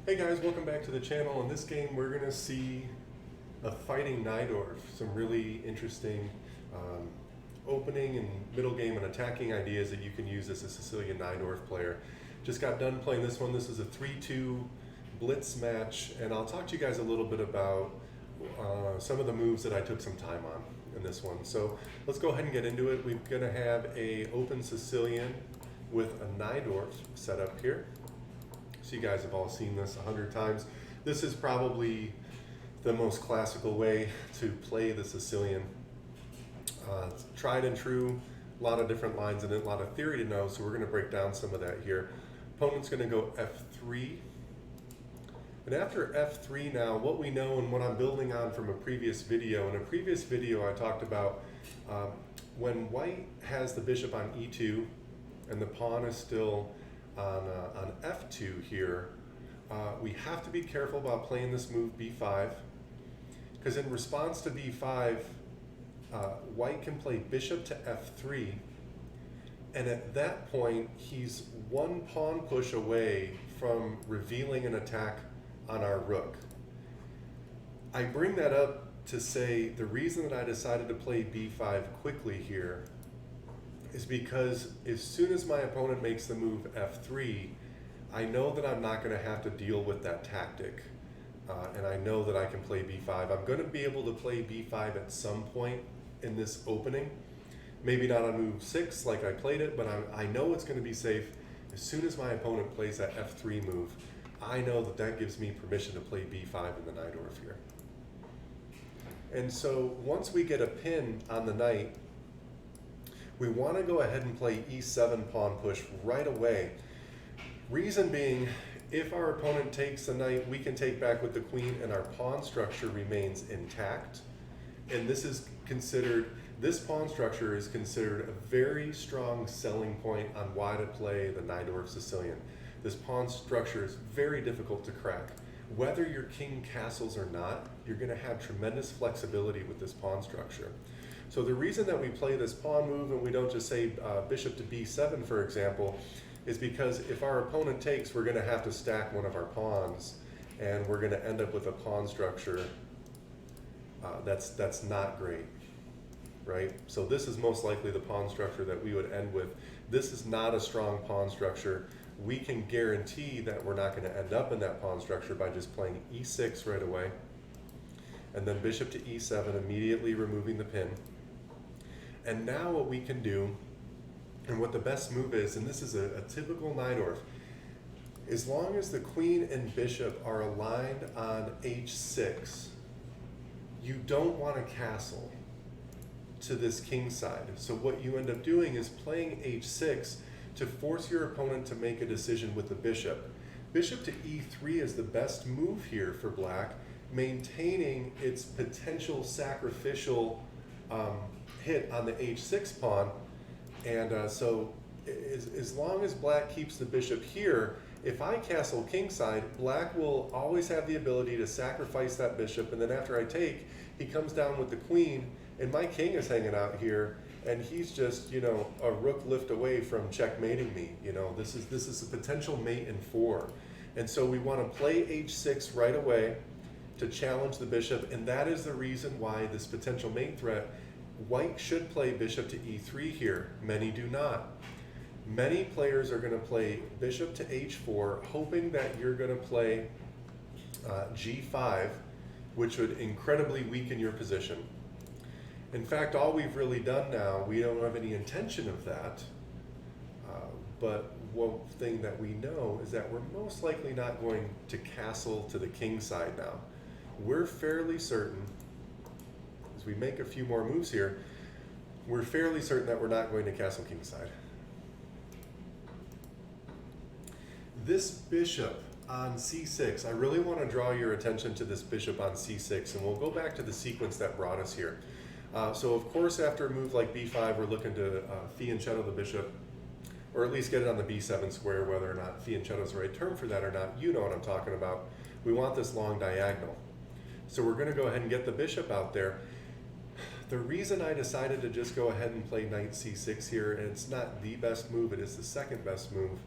Hey guys, welcome back to the channel. In this game we're going to see a fighting Najdorf, some really interesting opening and middle game and attacking ideas that you can use as a Sicilian Najdorf player. Just got done playing this one. This is a 3-2 blitz match, and I'll talk to you guys a little bit about some of the moves that I took some time on in this one. So let's go ahead and get into it. We're going to have a open Sicilian with a Najdorf set up here. So you guys have all seen this 100 times. This is probably the most classical way to play the Sicilian. It's tried and true, a lot of different lines in it, a lot of theory to know, so we're going to break down some of that here. Opponent's going to go F3. And after F3 now, what we know and what I'm building on from a previous video, in a previous video I talked about when white has the bishop on E2 and the pawn is still on F2 here, we have to be careful about playing this move B5, because in response to B5, white can play bishop to F3, and at that point he's one pawn push away from revealing an attack on our rook. I bring that up to say the reason that I decided to play B5 quickly here is because as soon as my opponent makes the move F3, I know that I'm not going to have to deal with that tactic. And I know that I can play B5. I'm going to be able to play B5 at some point in this opening. Maybe not on move 6 like I played it, but I know it's going to be safe. As soon as my opponent plays that F3 move, I know that that gives me permission to play B5 in the Najdorf here. And so once we get a pin on the knight, we want to go ahead and play E7 pawn push right away. Reason being, if our opponent takes the knight, we can take back with the queen and our pawn structure remains intact. And this is considered, this pawn structure is considered a very strong selling point on why to play the Najdorf Sicilian. This pawn structure is very difficult to crack. Whether your king castles or not, you're going to have tremendous flexibility with this pawn structure. So the reason that we play this pawn move and we don't just say bishop to b7, for example, is because if our opponent takes, we're going to have to stack one of our pawns, and we're going to end up with a pawn structure that's not great, right? So this is most likely the pawn structure that we would end with. This is not a strong pawn structure. We can guarantee that we're not going to end up in that pawn structure by just playing e6 right away, and then bishop to e7, immediately removing the pin. And now what we can do, and what the best move is, and this is a typical Najdorf, as long as the queen and bishop are aligned on h6, you don't want to castle to this king side. So what you end up doing is playing h6 to force your opponent to make a decision with the bishop. Bishop to e3 is the best move here for black, maintaining its potential sacrificial hit on the h6 pawn. And so as long as black keeps the bishop here, if I castle kingside, black will always have the ability to sacrifice that bishop, and then after I take, he comes down with the queen, and my king is hanging out here, and he's just, you know, a rook lift away from checkmating me. You know, this is a potential mate in 4. And so we want to play h6 right away to challenge the bishop, and that is the reason why this potential mate threat, white should play bishop to e3 here. Many do not. Many players are going to play bishop to h4, hoping that you're going to play g5, which would incredibly weaken your position. In fact, all we've really done now, we don't have any intention of that, but one thing that we know is that we're most likely not going to castle to the king side now. We're fairly certain, as we make a few more moves here, we're fairly certain that we're not going to castle kingside. This bishop on c6, I really want to draw your attention to this bishop on c6, and we'll go back to the sequence that brought us here. So of course, after a move like b5, we're looking to fianchetto the bishop, or at least get it on the b7 square. Whether or not fianchetto is the right term for that or not, you know what I'm talking about. We want this long diagonal. So we're going to go ahead and get the bishop out there. The reason I decided to just go ahead and play knight c6 here, and it's not the best move, it is the second best move,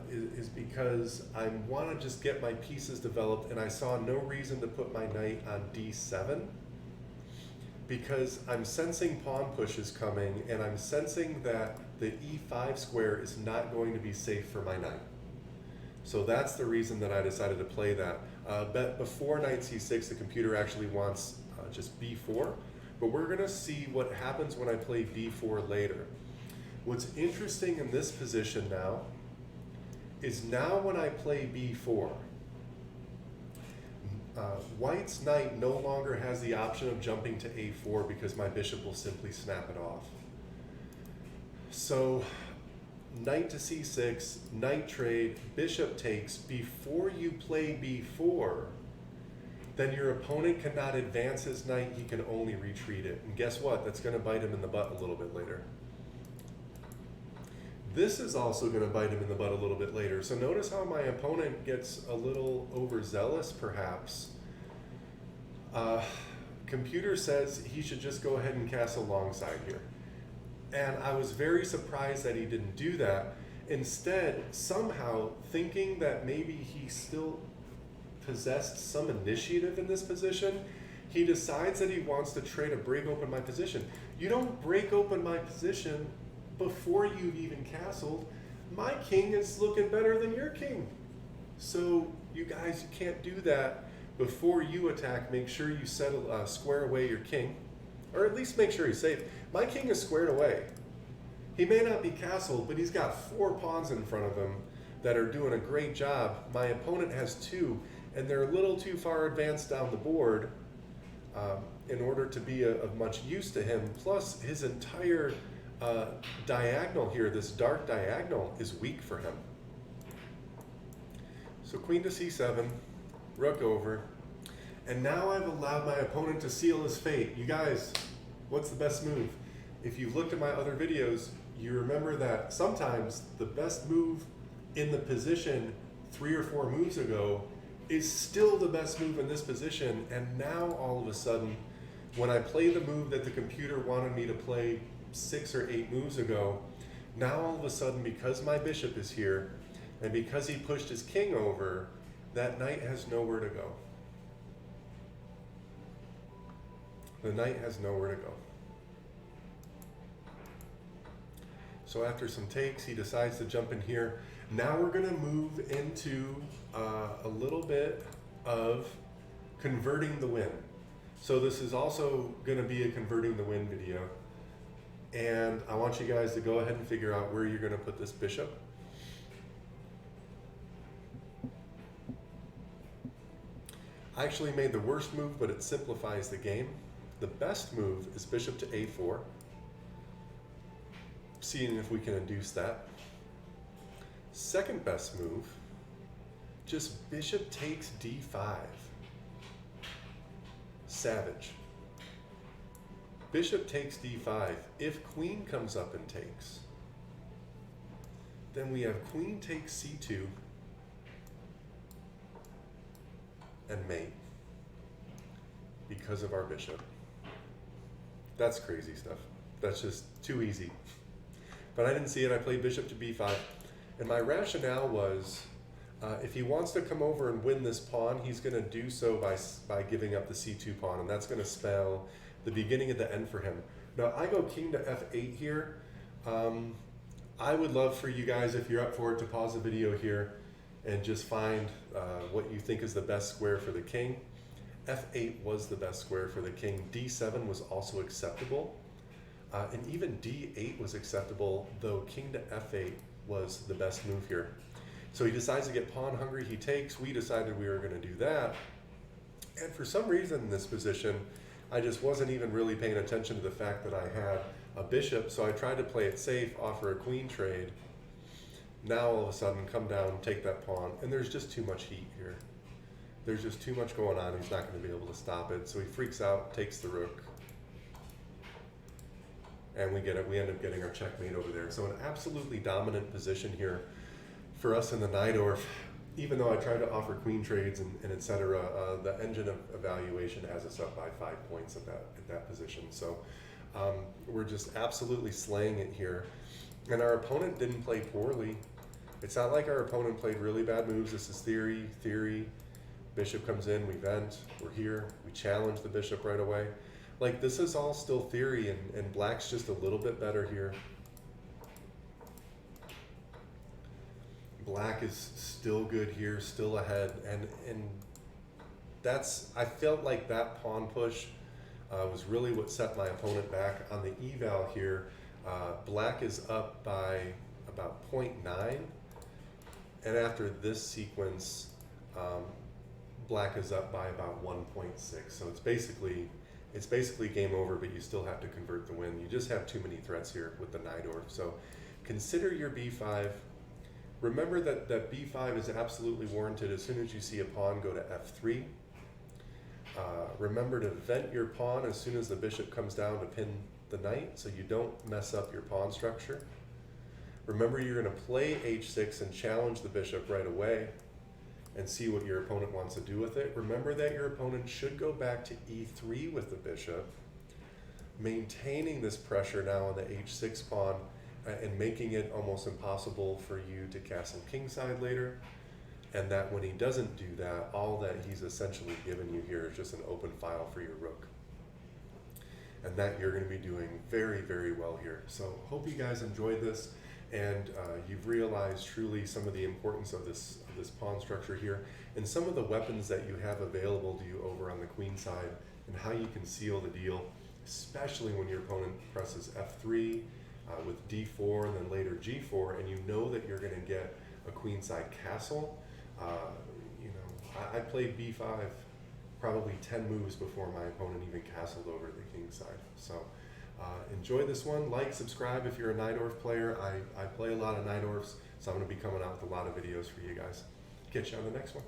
is because I want to just get my pieces developed, and I saw no reason to put my knight on d7 because I'm sensing pawn pushes coming, and I'm sensing that the e5 square is not going to be safe for my knight. So that's the reason that I decided to play that. But before knight c6, the computer actually wants just b4, but we're going to see what happens when I play b4 later. What's interesting in this position now is now when I play b4, white's knight no longer has the option of jumping to a4 because my bishop will simply snap it off. So knight to c6, knight trade, bishop takes. Before you play b4, then your opponent cannot advance his knight, he can only retreat it. And guess what? That's going to bite him in the butt a little bit later. This is also going to bite him in the butt a little bit later. So notice how my opponent gets a little overzealous, perhaps. Computer says he should just go ahead and castle longside here. And I was very surprised that he didn't do that. Instead, somehow, thinking that maybe he still possessed some initiative in this position, he decides that he wants to try to break open my position. You don't break open my position before you've even castled. My king is looking better than your king. So you guys, you can't do that before you attack. Make sure you settle, square away your king, or at least make sure he's safe. My king is squared away. He may not be castled, but he's got 4 pawns in front of him that are doing a great job. My opponent has 2, and they're a little too far advanced down the board in order to be of much use to him. Plus, his entire diagonal here, this dark diagonal, is weak for him. So queen to c7, rook over, and now I've allowed my opponent to seal his fate. You guys, what's the best move? If you've looked at my other videos, you remember that sometimes the best move in the position 3 or 4 moves ago is still the best move in this position, and now all of a sudden, when I play the move that the computer wanted me to play 6 or 8 moves ago, now all of a sudden, because my bishop is here, and because he pushed his king over, that knight has nowhere to go. The knight has nowhere to go. So after some takes, he decides to jump in here. Now we're going to move into a little bit of converting the win. So this is also going to be a converting the win video. And I want you guys to go ahead and figure out where you're going to put this bishop. I actually made the worst move, but it simplifies the game. The best move is bishop to a4. Seeing if we can induce that. Second best move, just bishop takes d5. Savage. Bishop takes d5. If queen comes up and takes, then we have queen takes c2 and mate because of our bishop. That's crazy stuff. That's just too easy. But I didn't see it. I played bishop to b5. And my rationale was, if he wants to come over and win this pawn, he's going to do so by giving up the c2 pawn, and that's going to spell the beginning of the end for him. Now, I go king to f8 here. I would love for you guys, if you're up for it, to pause the video here and just find what you think is the best square for the king. f8 was the best square for the king. d7 was also acceptable. And even d8 was acceptable, though king to f8 was the best move here. So he decides to get pawn hungry, he takes, we decided we were going to do that. And for some reason in this position, I just wasn't even really paying attention to the fact that I had a bishop, so I tried to play it safe, offer a queen trade. Now all of a sudden come down, take that pawn, and there's just too much heat here. There's just too much going on, he's not going to be able to stop it, so he freaks out, takes the rook. And we end up getting our checkmate over there. So an absolutely dominant position here for us in the Najdorf. Even though I tried to offer queen trades and et cetera, the engine of evaluation has us up by 5 points at that position. So we're just absolutely slaying it here. And our opponent didn't play poorly. It's not like our opponent played really bad moves. This is theory. Bishop comes in, we vent, we're here, we challenge the bishop right away. Like, this is all still theory, and black's just a little bit better here. Black is still good here, still ahead, and that's, I felt like that pawn push was really what set my opponent back. On the eval here, black is up by about 0.9, and after this sequence, black is up by about 1.6. So it's basically game over, but you still have to convert the win. You just have too many threats here with the Najdorf. So consider your b5. Remember that b5 is absolutely warranted as soon as you see a pawn go to f3. Remember to vent your pawn as soon as the bishop comes down to pin the knight, so you don't mess up your pawn structure. Remember, you're going to play h6 and challenge the bishop right away and see what your opponent wants to do with it. Remember that your opponent should go back to e3 with the bishop, maintaining this pressure now on the h6 pawn and making it almost impossible for you to castle kingside later. And that when he doesn't do that, all that he's essentially given you here is just an open file for your rook. And that you're going to be doing very, very well here. So hope you guys enjoyed this, and you've realized truly some of the importance of this pawn structure here, and some of the weapons that you have available to you over on the queen side, and how you can seal the deal, especially when your opponent presses f3 with d4 and then later g4, and you know that you're going to get a queenside castle. I played b5 probably 10 moves before my opponent even castled over the king side. So enjoy this one. Like, subscribe if you're a Najdorf player. I play a lot of Najdorfs, so I'm going to be coming out with a lot of videos for you guys. Catch you on the next one.